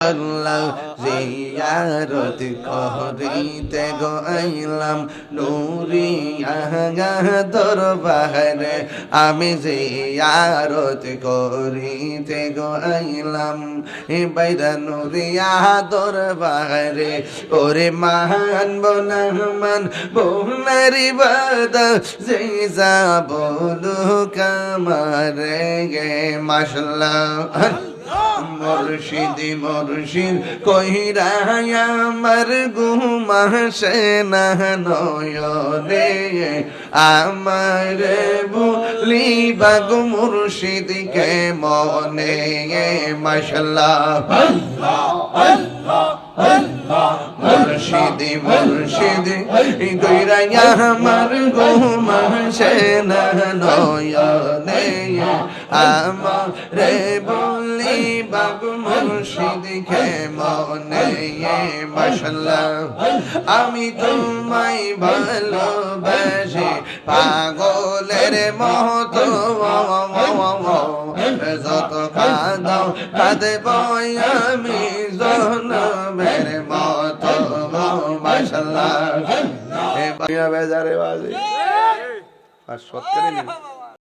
আল্লাহ জিয়ারত করিতে গো আইলাম নুরিয়া দরবারে আমি জিয়ারত করিতে গো আইলাম বাইরা নুরিয়া দরবারে ওরে মানব না মানবো নারী বাদা যে যাবো কামারে গে মাশাআল্লাহ মুর্শিদ মুর্শিদ কইরা আমার ঘুমাসে না নয়নে আমার বলি বাগু মুর্শিদ কে মনে মাশাআল্লাহ মুর্শিদ মুর্শিদ কইরা আমার ঘুমাসে না নয়নে আমার বলি বাবু মুর্শিদ কে মনে মাশাআল্লাহ আমি তোমায় ভালোবাসি পাগলের মতো যত কাঁদাও কাঁদব আমি জনমের মতো মাশাআল্লাহ এ বেজারে বাজে আর সত্যি